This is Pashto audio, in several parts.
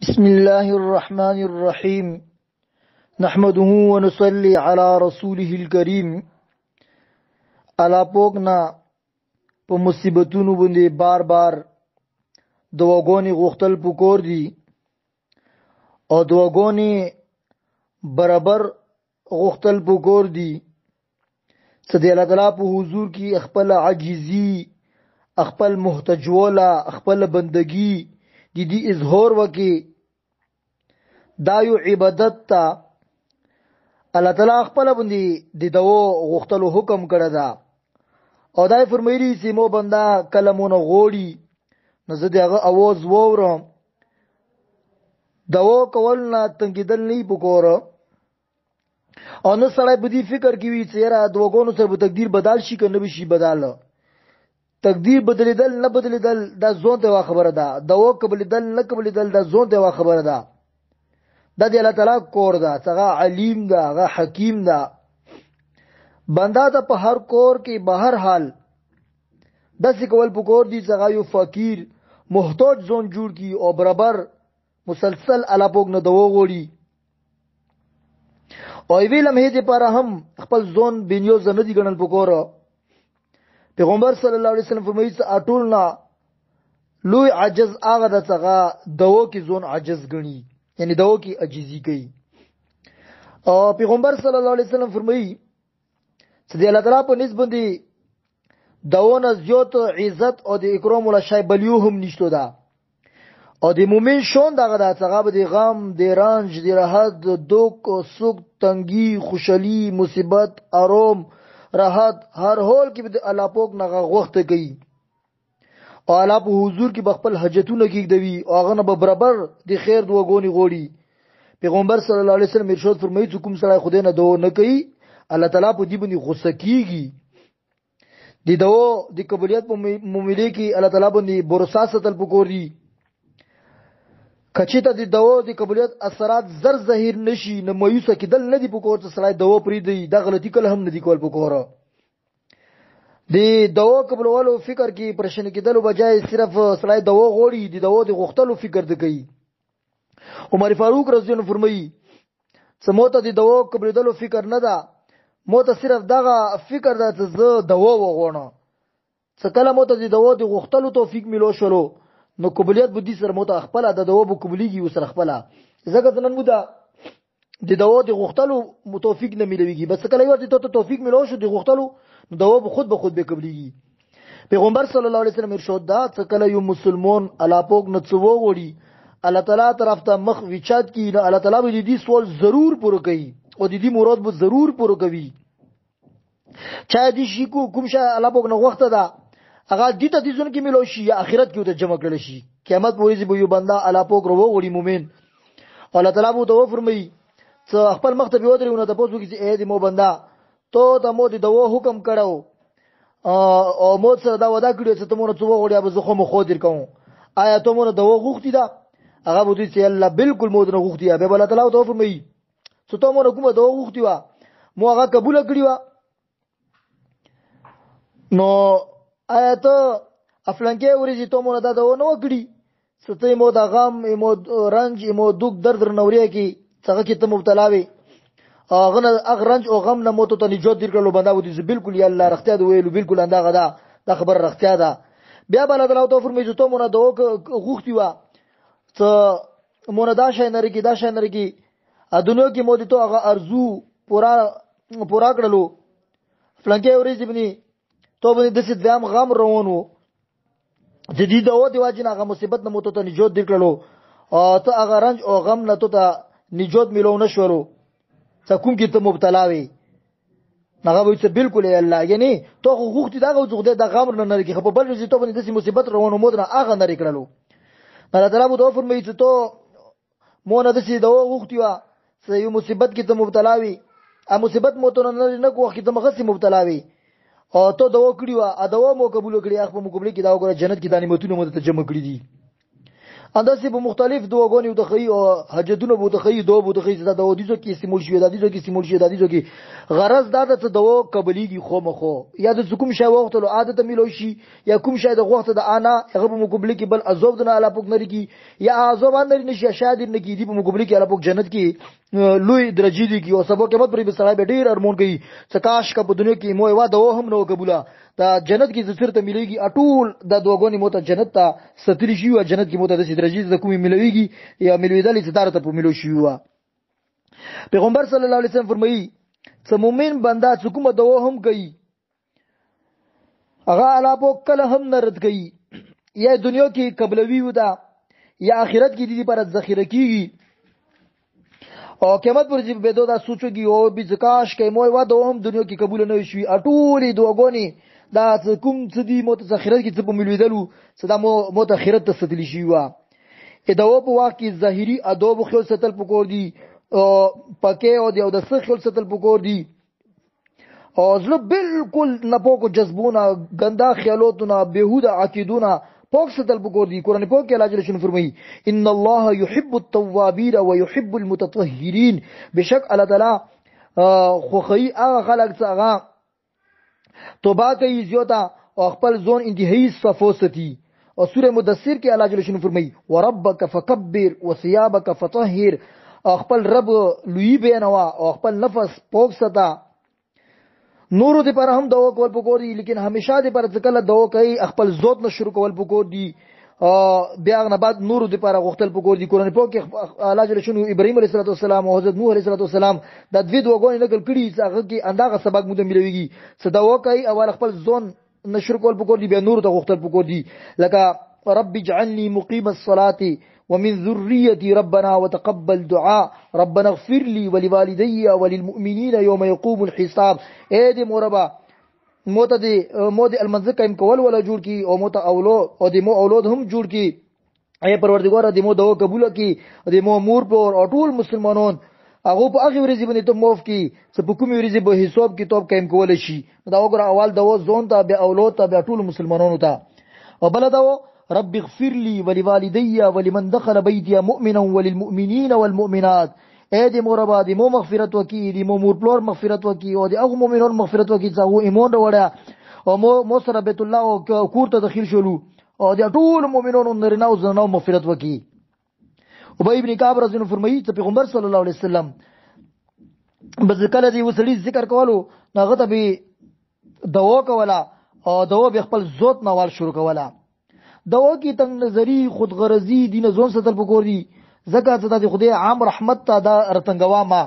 بسم الله الرحمن الرحيم نحمده ونصلي على رسوله الكريم الا پوکنا په مصیبتونو باندې بار بار دواګونی غختل پکور دي او دواګونی برابر غختل پکور دي صدی الله تعالی په حضور کې خپل عاجزی خپل محتجولا خپل بندگی دی اظهار وکي دا یو عبادت تا الله تعالی خپل باندې د دو غختلو حکم کړی دا او دای فرمایلی چې مو بندا کلمونه غوړي نو زه دغه आवाज وورم دو کول نه تنګیدل نه پکوره او نو سړی په دې فکر کې وی چې را دوګونو سره به تقدیر بدل شي کنه به شي بدل تقدیر بدلیدل نه بدلیدل دا زون ته خبره ده دو قبلیدل نه قبلیدل دا زون ته خبره ده د دې الله تعالی کور ده څنګه علیم ده هغه حکیم ده بندا ته په هر کور کې بهر حال داسې کول پکور دي څنګه یو فقیر محتاج زون جوړ کی او برابر مسلسل الا پوګ نه دو غوړي او ویلم هې پر هم خپل زون بنیو زندگی ګڼل پکور پیغمبر صلی الله علیه وسلم فرمایي چې اټولنا لوی عجز هغه د څنګه دو کې زون عجز غني یعنی دو کی عجزی کوي او پیغمبر صلی الله علیه وسلم فرمایي چې د الله تعالی په نسبت دی دونه زیات عزت او د اکرام ولا شی بلیو هم نشته ده او د مؤمن شون دغه د څنګه د غم د رنج د راحت دوک سوک تنګي خوشحالي مصیبت آرام راحت هر حال کې د الله پاک نه غوښته کوي او الله په حضور کې بخپل حاجتونه کېږي او هغه نه برابر د خیر دوګونی غوړي پیغمبر صلی الله علیه وسلم ارشاد فرمایي چې کوم سړی خدای نه دو نه کوي الله تعالی په دې باندې غوسه کیږي د دو د قبولیت په معاملې کې الله تعالی باندې بروسا ستل پکوري کچې ته د دو د قبولیت اثرات زر ظاهر نشي نه مایوسه کېدل نه دی پکور ته سړی دو پری دی دا غلطی کله هم نه دی کول پکوره د دو قبولولو فکر کې پرشن کېدل بجای صرف سړی دو غوړي د دو د غختلو فکر د کوي عمر فاروق رضی الله عنه فرمایي سموته د دو قبولولو فکر نه ده موته صرف دغه فکر ده چې زه دو وغوڼه څه کله موته د دو د غختلو توفیق ملو شلو نو قبولیت به دي سره موته خپل د دو به قبوليږي وسره خپل زګه نن مو ده د دو د غختلو توفیق نه ملويږي بس کله یو ته توفیق ملو شو د غختلو نو دو به خود به قبوليږي پیغمبر صلی الله علیه وسلم ارشاد دا چې کله یو مسلمان الله پاک نه څو وړي الله تعالی طرف ته مخ وچات کی نو الله تعالی به دې سوال ضرور پوره کوي او دې مراد به ضرور پوره کوي چا دې شي کوم شي الله پاک نه وخت ده هغه دې ته دې ځون کې ملو شي یا اخرت کې ته جمع کړل شي قیامت وایي به یو بندا الله پاک ورو وړي مؤمن الله تعالی به تو فرمایي چې خپل مخ ته به ودرېونه ته پوښتنه کوي اې دې مو بندا تو ته مو دې دوا حکم کړو او مو سره دا ودا کړی چې ته مونږ څو غوړیا به زه خو مخ در کوم آیا ته مونږ دوا غوښتي دا هغه بده چې الله بالکل مو نه غوښتي به الله تعالی تو فرمایي چې ته مونږ کومه دوا غوښتي وا مو هغه قبول کړی وا نو آیا ته افلانکه ورې ته مونږ دا دوا نه وکړي ستې مو دا غم مو رنج مو دوک درد نوریا کی څنګه کې ته مبتلا وي اغه رنج او غم نه موته ته نجات درکړلو بندا ودی بالکل یا الله رختیا دی ویلو بالکل انداغه دا خبر رختیا ده بیا بل الله تو فرمایي ته مونږ دا غوښتي وا ته مونږ دا شای نرګي ا دنیا کې مو دي ته هغه ارزو پورا کړلو فلانکه ورې دی ته باندې د څه دام غم روانو جدي دا و دی واجنه هغه مصیبت نه موته ته نجات درکړلو او ته هغه رنج او غم نه ته نجات ملو نشورو څه کوم کې ته مبتلا وي هغه وایي چې بالکل الله یعنی ته غوښتي دا غوښته د غم نه لري خو په بل ځای ته باندې د مصیبت روانو مود نه هغه نه کړلو الله تعالی بو فرمایي چې ته مو نه د څه دا غوښتي وا چې یو مصیبت کې ته مبتلا وي ا مصیبت مو ته نه کوه کې ته مغه مبتلا وي او ته دوا کړی وا ا دوا مو قبول کړی اخ په مقابله کې دا وګوره جنت کې د نعمتونو مو ته جمع کړی دي انداسې په مختلف دواګونی او تخی او حاجتونو بو تخی دو بو تخی دا دودیزو کې استعمال شوی دا دیزو کې استعمال شوی دا دیزو کې غرض دا د دوا قبليږي خو مخو یا د کوم شی وخت له عادت ملو شي یا کوم شی د وخت د انا هغه په مقابل کې بل عذاب نه الا پوک نری کی یا عذاب نه نشي شاید نه کی دی په مقابل کې الا پوک جنت کې لوی درجه دي کی او سبا کې مت پرې بسړای به ډیر ارمون کوي سکاش کا په دنیا کې مو وا دوا هم نو قبوله دا جنت کی زفر ته مليږي اټول د دوغونی موته جنت ته ستري شي او جنت کی موته د درجه د کومي ملويږي یا ملويدل ستاره ته په ملو شي وا پیغمبر صلی الله علیه وسلم فرمایي چې مؤمن بندا چې کومه دوا هم کوي هغه الا په کله هم نرد کوي یا دنیا کې قبلوي ودا یا آخرت کې دي پر ذخیره کیږي او قیامت پر چې به دا سوچوږي او به ځکاش کوي مو وا دوه هم دنیا کې قبول نه شي اټولي دوغونی دا کوم څه دی متأخرت کې څه په ملویدلو څه دا متأخرت ته ستلی شي وا دا په واقع کې ظاهري ادب خو ستل پکور دي پکې او د څه خو ستل پکور دي او زله بالکل نه پوکو جذبونه ګندا خیالاتونه بهوده عقیدونه پوک ستل پکور دي قرآن پاک کې الله جل شانه فرمایي ان الله يحب التوابين ويحب المتطهرين بشک الله تعالی خو خي هغه خلک څنګه توبه کوي زیاته او خپل ځون انتهایی صفوستي او سوره مدثر کې الله جل شانه فرمایي وربك فكبر وثيابك فطهر خپل رب لوی بینوا او خپل نفس پوک ستا نورو دې پر هم دوا کول پکور دي لیکن همیشه دې پر ځکه دوا کوي خپل ذات نه شروع کول پکور دي بیا نه بعد نورو دې پر غختل پکور دي قرآن پاک کې الله جل شانه ابراهيم عليه السلام او حضرت نوح عليه السلام د دوی دوغونې نقل کړي چې هغه کې انداغه سبق مو ملويږي څه دوا کوي اول خپل ځون نه شروع کول پکور دي بیا نورو ته غختل پکور دي لکه رب اجعلني مقيم الصلاه ومن ذريتي ربنا وتقبل دعاء ربنا اغفر لي ولوالدي وللمؤمنين يوم يقوم الحساب اے دې مربا موته دې مود المنزل قائم کول ولا جوړ کی او موته اولاد او دې مو اولاد هم جوړ کی اے پروردگار دې مو دعا قبول کی دې مو مور پر او ټول مسلمانان هغه په هغه ورځ باندې ته موف کی چې په کومې ورځ به حساب کتاب قائم کول شي دا وګوره اول دوا زون ته به اولاد ته به ټول مسلمانانو ته او بل دوا رب اغفر لي ولوالدي ولمن دخل بيتي مؤمنا وللمؤمنين والمؤمنات اے دې مربا دې مو مغفرت وکي دې مو مور پلور مغفرت وکي او دې هغه مؤمنان مغفرت وکي چې هغه ایمان وروړه او مو سره بیت الله او کور ته داخل شولو او دې ټول مؤمنانو نرینه او زنانو مغفرت وکي ابي ابن كعب رضی الله عنه فرمایي چې پیغمبر صلی الله علیه وسلم بذکر دې وسړي ذکر کولو هغه ته به دوا کولا او دوا به خپل ذات نوال شروع کولا دوا کی تنگ نظری خود غرضی دین زون ستل پکور دی زکات ته خدای عام رحمت ته دا رتنګوا ما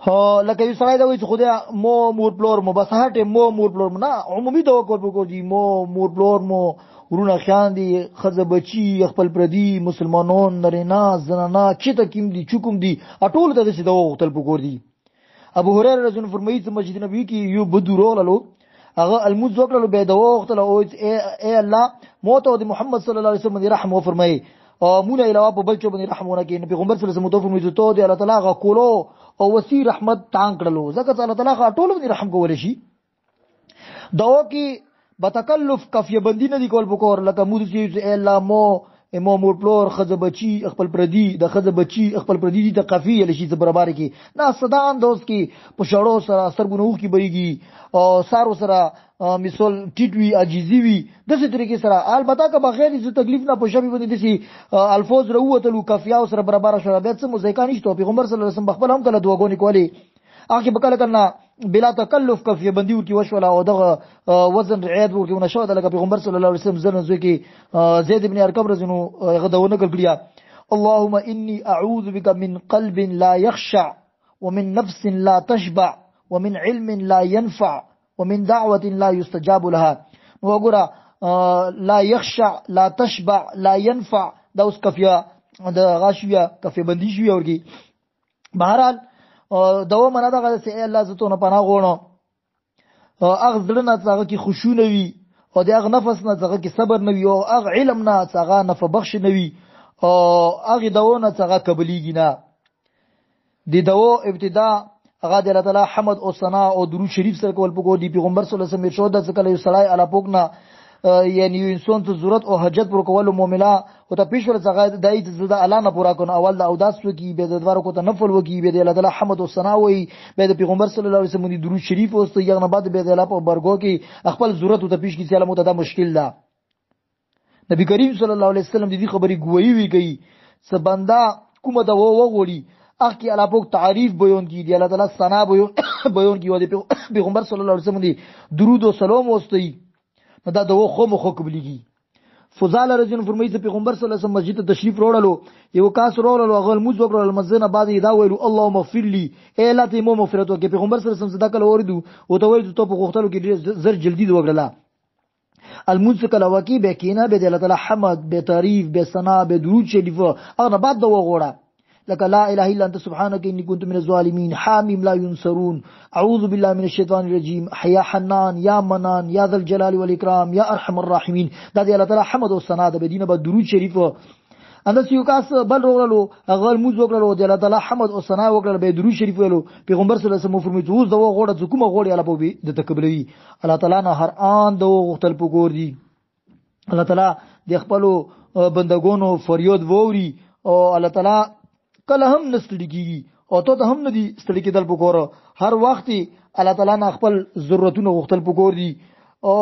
ها لکه یو سړی دا وایي چې خدای مو مور پلور مو بس هټه مو مور پلور نه عمومي دوا کول پکور دی مو مور پلور مو ورونه خیان دی خزه بچی خپل پردي مسلمانون نرینا زنانا چې ته کیم دی چوکم دی اټول ته دې دوا وختل پکور دی ابو هريره رضی الله عنه فرمایي چې مسجد نبوي کې یو بدورو لالو هغه الموز وکړلو به دوا وختل او اے الله موت او محمد صلی الله علیه وسلم دی رحم او فرمایي او مونږ علاوه په بل چا باندې رحمونه کوي پیغمبر صلی الله علیه وسلم فرمایي ته دی الله تعالی غ کولو او وسی رحمت تان کړلو ځکه الله تعالی غ ټول باندې رحم کول شي دوا کې بتکلف کفیه بندي نه دی کول پکور لکه مود چې اے الله مو مور پلور خزه بچی خپل پردي د خزه بچی خپل پردي د قفیه لشي ز برابر کی نه صدان دوست کی پښړو سره سرګونو کی بریږي او سارو سره مثال ټیټوي عاجزي وي د څه طریقې سره البته که بغیر ز تکلیف نه پښبي باندې دي الفاظ وروتلو قفیه سره برابر شو بیا څه مزیکانی شته پیغمبر صلی الله علیه وسلم خپل هم کله دواګونی کولی اخی بکله کنا بلا تکلف کفیه بندي ورکی وشولا او دغه وزن رعایت ورکی ونه شو د پیغمبر صلی الله علیه وسلم زنه زوی کی زید ابن ارقم رزنو غدونه کړیا اللهم اني اعوذ بك من قلب لا يخشع ومن نفس لا تشبع ومن علم لا ينفع ومن دعوه لا يستجاب لها وګوره لا يخشع لا تشبع لا ينفع دا اوس کفیه د غاشیه کفیه بندي شوی ورکی بهرحال دوا منا دا غل سي الله زتونه پناه غونو اغه زړه څنګه کی خشوع نوي او دغه نفس نه څنګه کی صبر نوي او اغه علم نه څنګه نفع بخش نوي او اغه دوا نه څنګه قبليږي نه د دوا ابتدا هغه د الله تعالی حمد او ثنا او درود شریف سره کول پکو دی پیغمبر صلی الله علیه وسلم ارشاد څخه یو سړی الا پوک نه یعنی انسان ته ضرورت او حاجت پر کول معاملہ او ته پیش ور څنګه دای چې زړه الله نه پورا کون اول د اوداس وکي به د دوار کو ته نفل وکي به د الله تعالی حمد او ثنا وي به د پیغمبر صلی الله علیه وسلم درود شریف او یغ نه بعد به د الله په برګو کې خپل ضرورت او ته پیش کی سلام او ته مشکل ده. نبی کریم صلی الله علیه وسلم د دې خبرې گواہی وی کوي څه بندا کومه دا وغوړي اخ کی الله پاک تعریف بیان کی دی الله تعالی ثنا بیان کی او د پیغمبر صلی الله علیه وسلم دی درود او سلام واستي دا دغه خو مخ قبليږي. فضال رجل فرمایي چې پیغمبر صلی الله علیه وسلم مسجد ته تشریف وروړلو یو کاس وروړلو هغه موږ وکړل مسجد بعد دا ویلو اللهم اغفر لي اے الله ته مو مغفرت وکړي. پیغمبر صلی الله علیه وسلم صدقه وردو او ته ویل ته په غوښتلو کې زر جلدی وکړه المنز کله وکی به کینا به الله تعالی حمد به تعریف به ثنا به درود شریف هغه بعد دا وغوړه لك لا اله الا انت سبحانك اني كنت من الظالمين حامim لا ينصرون اعوذ بالله من الشيطان الرجيم يا حنان يا منان يا ذا الجلال والاكرام يا ارحم الراحمين دا دی الله تعالی حمد او ثنا د بدینه به درود شریف اندس یو کاس بل وروړلو هغه موږ وکړلو دی الله تعالی حمد او ثنا وکړل به درود شریف ویلو. پیغمبر صلی الله علیه وسلم فرمایي اوس دا وغوړه کومه غوړی الله په د تکبلوي الله تعالی نه هر ان د غختل پګور دی. الله تعالی د خپل بندگانو فریاد ووري او الله تعالی کله هم نستړي کیږي او ته هم نه دي ستړي کېدل پکوره هر وخت الله تعالی نه خپل ضرورتونه غوښتل پکور دي او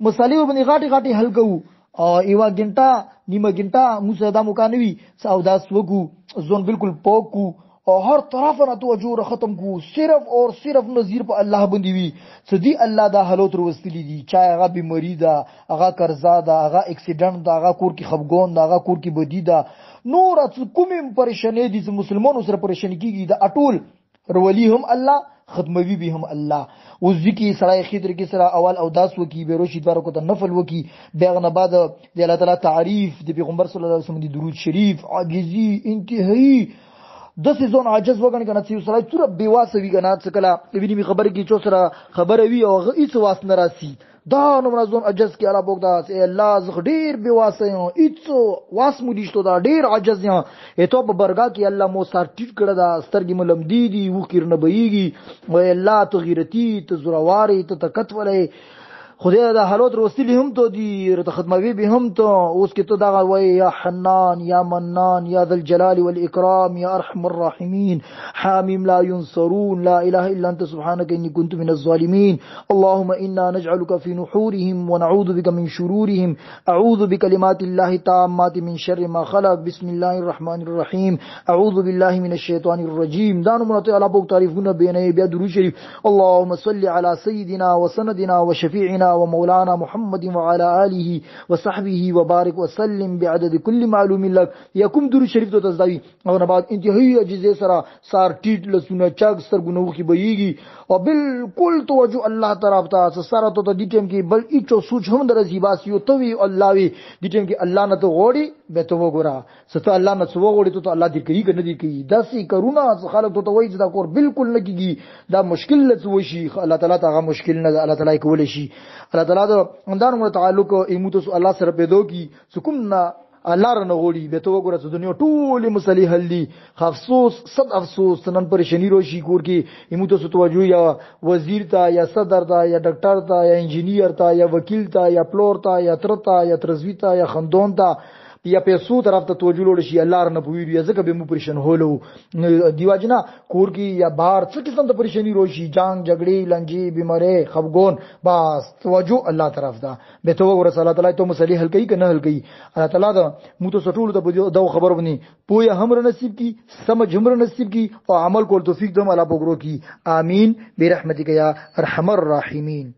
مصالح باندې غاټي حل کوو او یو غنټه نیمه غنټه موږ دا مکانوي سوداس وګو ځون بالکل پوکو او هر طرف نه توجه ختم کو صرف اور صرف نظیر په الله باندې وي سدي الله دا حالات وروستلی دي چا هغه بیماری ده هغه قرضا ده هغه اکسیډنټ ده هغه کور کې خفګون ده هغه کور کې بدی ده نور کومې پریشانې دي چې مسلمانانو سره پریشان کیږي د اټول رولی هم الله ختموي به هم الله او ذکی سړی خضر کې سره اول او داس وکي به روشي دوار کو ته نفل وکي بیغه نه بعد د الله تعالی تعریف د پیغمبر صلی الله علیه وسلم د درود شریف عاجزی انتهایی د سيزون عاجز وګڼي کنه چې سړی تر بیواسه وی کنه څه کله ویني می خبر کی چې سره خبره وی او هیڅ واس نه راسي دا نو منظم عجز کی الله بوګدا اے الله زغ ډیر بیواسه یو هیڅ واس مو دشتو دا ډیر عجز یا ته په برګه کی الله مو سر ټیټ کړه دا سترګې ملم دی و کیر نه بېږي و الله تو غیرتی تو زورواري تو تکت ولې خدای دا حالات روستلی هم تو دی رته خدموي به هم تو اوس کې تو دا وای یا حنان یا منان یا ذل جلال والاکرام یا ارحم الراحمین حامیم لا ينصرون لا اله الا انت سبحانك اني كنت من الظالمين اللهم انا نجعلك في نحورهم ونعوذ بك من شرورهم اعوذ بكلمات الله التامات من شر ما خلق بسم الله الرحمن الرحيم اعوذ بالله من الشيطان الرجيم دا نو الله بوک تعریفونه بینه بیا درود شریف اللهم صل على سيدنا وسندنا وشفيعنا ومولانا محمد وعلى آله وصحبه وبارك وسلم بعدد كل معلوم لك يكم درود شریف ته تزداوی او نه بعد انتهایی عجزه سره سار ټیټ لسونه چاګ سرګونو کی بېږي او بالکل توجه الله طرف ته سره ته د ټیم کې بل اچو سوچ هم درځي باسي او توي الله وي د ټیم کې الله نه ته غوړي به ته وګورا ستو الله نه څو غوړي ته الله دې کوي کنه دې کوي داسې کرونا خلک ته وایي دا کور بالکل نه کیږي دا مشکل لڅ وشي الله تعالی ته مشکل نه الله تعالی کول شي الله تعالی دا اندانو تعلق ایموتو الله سره پیدا کی سکمنا الله رنه غوړي به تو وګوره چې دنیا ټول مصالح حل دي افسوس صد افسوس نن پریشانی روشي کور کې ایموتو ست توجه یا وزیر تا یا صدر تا یا ډاکټر تا یا انجینیر تا یا وکیل تا یا پلور تا یا ترتا یا ترزوی تا یا خندون تا یا پیسو طرف ته توجه لوړ شي الله رنه پویری ځکه به مو پریشان هولو دیواجنا کور کې یا بهر څه قسم ته پریشانی روشي جنگ جګړې لنجي بیماری خفګون بس توجه الله طرف ده به تو ور صلی الله تعالی ته مصالح حل کوي کنه حل کوي الله تعالی دا مو ته سټول ته دا خبر ونی پوهه هم نصیب کی سمجھ هم نصیب کی او عمل کول توفیق دم الله بګرو کی امین برحمتک یا ارحم الراحمین.